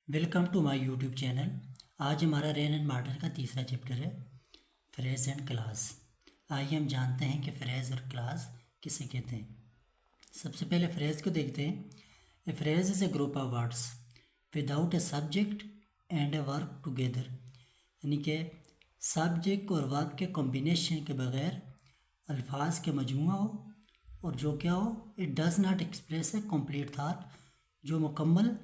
Welcome to my YouTube channel. आज हमारा rain and martyr का तीसरा चैप्टर है फ्रेज एंड क्लास। आइए हम जानते हैं कि फ्रेज और क्लास किसे कहते हैं। सबसे पहले फ्रेज को देखते हैं। ए phrase is a group of words without A subject and a verb together, यानी कि सब्जेक्ट और वर्ब के कॉम्बिनेशन के बगैर अल्फाज के मजमूआ हो और जो क्या हो, it does not express a complete thought, जो मुकम्मल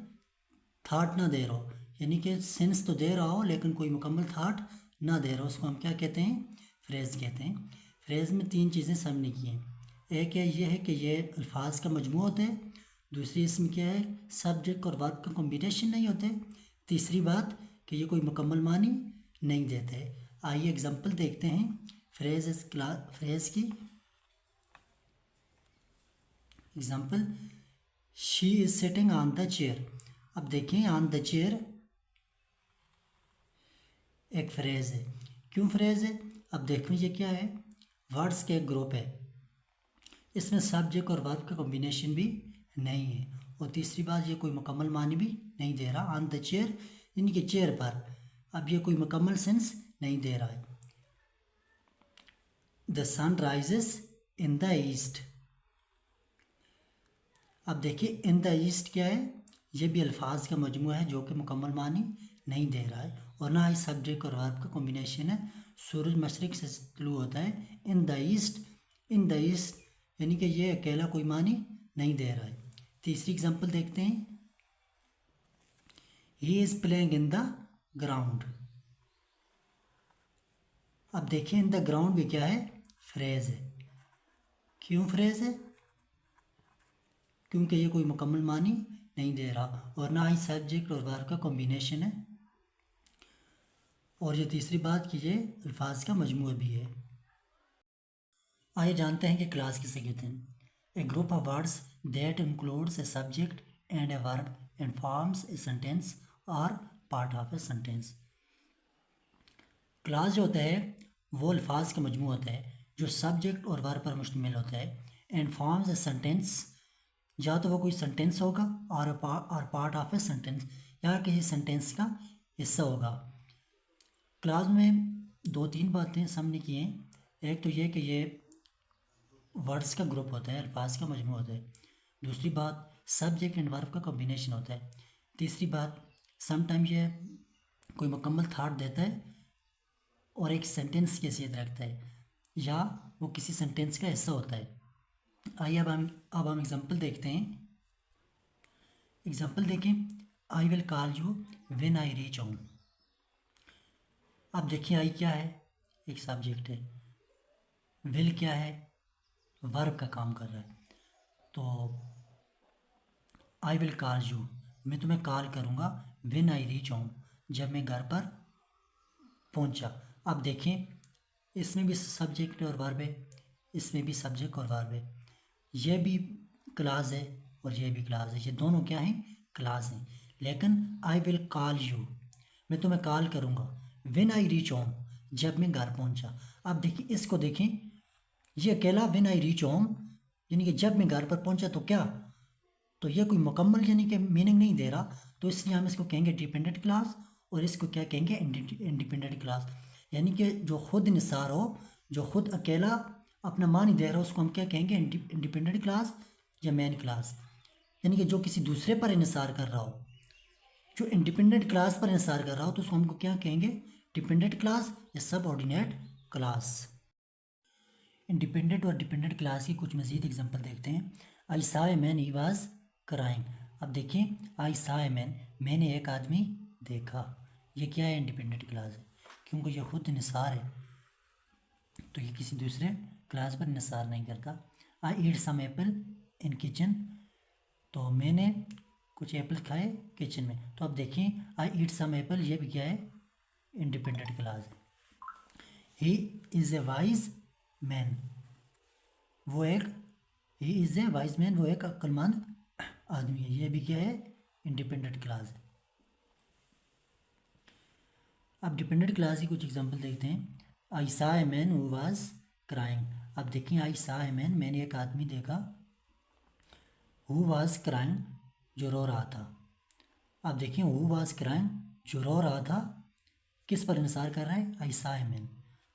थाट ना दे रहा हो, यानी कि सेंस तो दे रहा हो लेकिन कोई मुकम्मल थाट ना दे रहा हो, उसको हम क्या कहते हैं? फ्रेज़ कहते हैं। फ्रेज़ में तीन चीज़ें समझने की हैं। एक है कि ये अल्फाज का मजमू होता है। दूसरी इसमें क्या है, सब्जेक्ट और वर्ब का कॉम्बिनेशन नहीं होते। तीसरी बात कि ये कोई मुकम्मल मानी नहीं देते। आइए एग्जांपल देखते हैं फ्रेज़ की। Example, she is sitting on the chair. अब देखिए, ऑन द चेयर एक फ्रेज़ है। क्यों फ्रेज़ है? अब देखो ये क्या है, वर्ड्स के एक ग्रुप है, इसमें सब्जेक्ट और वर्ब का कॉम्बिनेशन भी नहीं है। और तीसरी बात, ये कोई मुकम्मल मानी भी नहीं दे रहा। ऑन द चेयर यानी कि चेयर पर, अब ये कोई मुकम्मल सेंस नहीं दे रहा है। The sun rises in the east. अब देखिए, इन द ईस्ट क्या है, ये भी अल्फाज का मजमू है जो कि मुकम्मल मानी नहीं दे रहा है और ना ही सब्जेक्ट और वर्ब का कॉम्बिनेशन है। सूरज मशरिक से तुलू होता है। इन द ईस्ट यानी कि ये अकेला कोई मानी नहीं दे रहा है। तीसरी एग्जांपल देखते हैं। He is playing in the ground. अब देखिए, इन द ग्राउंड भी क्या है, फ्रेज है। क्यों फ्रेज है? क्योंकि ये कोई मुकम्मल मानी नहीं दे रहा और ना ही सब्जेक्ट और वर्ब का कॉम्बिनेशन है। और ये तीसरी बात कि ये अल्फाज का मजमू भी है। आइए जानते हैं कि क्लास किसे कहते हैं। A group of words that includes a subject and a verb and forms a sentence और part of a sentence. Class जो होता है वो अल्फाज का मजमू होता है जो सब्जेक्ट और वर्ब पर मुश्तमिल होता है। एंड फॉर्म्स ए सेंटेंस, या तो वो कोई सेंटेंस होगा और पार्ट ऑफ ए सेंटेंस, या किसी सेंटेंस का हिस्सा होगा। क्लास में दो तीन बातें समझने की हैं। एक तो ये कि ये वर्ड्स का ग्रुप होता है, अल्फाज का मजमू होता है। दूसरी बात, सब्जेक्ट एंड वर्ब का कॉम्बिनेशन होता है। तीसरी बात, समटाइम ये कोई मुकम्मल थाट देता है और एक सेंटेंस की हैसियत रखता है, या वो किसी सेंटेंस का हिस्सा होता है। आइए अब हम एग्जांपल देखते हैं। एग्जांपल देखें। I will call you when I reach home. अब देखिए, आई क्या है, एक सब्जेक्ट है। विल क्या है, वर्ब का काम कर रहा है। तो आई विल कॉल यू, मैं तुम्हें कॉल करूँगा, व्हेन आई रीच होम, जब मैं घर पर पहुँचा। अब देखें, इसमें भी सब्जेक्ट और वर्ब है, इसमें भी सब्जेक्ट और वर्ब है। ये भी क्लास है और ये भी क्लास है। ये दोनों क्या हैं, क्लास हैं। लेकिन आई विल कॉल यू, मैं तुम्हें कॉल करूँगा, व्हेन आई रीच होम, जब मैं घर पहुँचा। अब देखिए, इसको देखें, ये अकेला व्हेन आई रीच होम यानी कि जब मैं घर पर पहुँचा, तो क्या, तो ये कोई मुकम्मल यानी कि मीनिंग नहीं दे रहा। तो इसलिए हम इसको कहेंगे डिपेंडेंट क्लास और इसको क्या कहेंगे, इंडिपेंडेंट क्लास। यानी कि जो खुद निसार हो, जो खुद अकेला अपना मान ही दे रहा हो, उसको हम क्या कहेंगे, इंडिपेंडेंट क्लास या मेन क्लास। यानी कि जो किसी दूसरे पर इंसार कर रहा हो, जो इंडिपेंडेंट क्लास पर इंसार कर रहा हो, तो उसको हमको क्या कहेंगे, डिपेंडेंट क्लास या सबऑर्डिनेट क्लास। इंडिपेंडेंट और डिपेंडेंट क्लास की कुछ मज़ीद एग्जांपल देखते हैं। आई सा a man he was crying. अब देखिए, आई सा ए मैन, मैंने एक आदमी देखा, ये क्या है, इंडिपेंडेंट क्लास है क्योंकि ये खुद निसार है, तो ये किसी दूसरे क्लास पर निसार नहीं करता। आई ईट सम एप्पल इन किचन, तो मैंने कुछ एप्पल खाए किचन में। तो अब देखिए, आई ईट सम एप्पल, ये भी क्या है, इंडिपेंडेंट क्लास है। He is a wise man, वो एक, he is a wise man, वो एक अक्लमंद आदमी है, ये भी क्या है, इंडिपेंडेंट क्लास है। अब डिपेंडेंट क्लास की कुछ एग्जांपल देखते हैं। आई सा a man who was crying. अब देखिए, आई सा ए मैन, मैंने एक आदमी देखा, हु वाज क्राइंग, जो रो रहा था। अब देखिए हु वाज क्राइंग, जो रो रहा था, किस पर इंसार कर रहा है, आई सा हिम इन,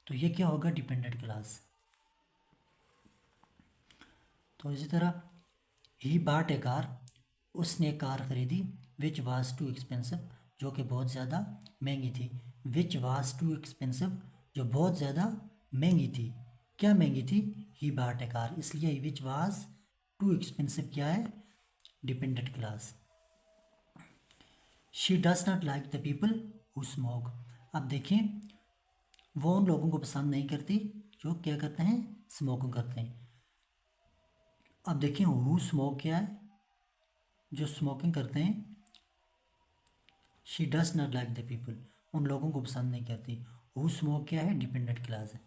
तो ये क्या होगा, डिपेंडेंट क्लास। तो इसी तरह ही बाट ए कार, उसने कार खरीदी, विच वाज टू एक्सपेंसिव, जो कि बहुत ज़्यादा महंगी थी। विच वाज टू एक्सपेंसिव, जो बहुत ज़्यादा महंगी थी। क्या महंगी थी, ही बाट ए कार, इसलिए विच वाज टू एक्सपेंसिव क्या है, dependent class. She does not like the people who smoke, अब देखिए वो उन लोगों को पसंद नहीं करती जो क्या करते हैं, स्मोकिंग करते हैं। अब देखिए हु स्मोक क्या है, जो स्मोकिंग करते हैं। She does not like the people, उन लोगों को पसंद नहीं करती। हु स्मोक क्या है, डिपेंडेंट क्लास है।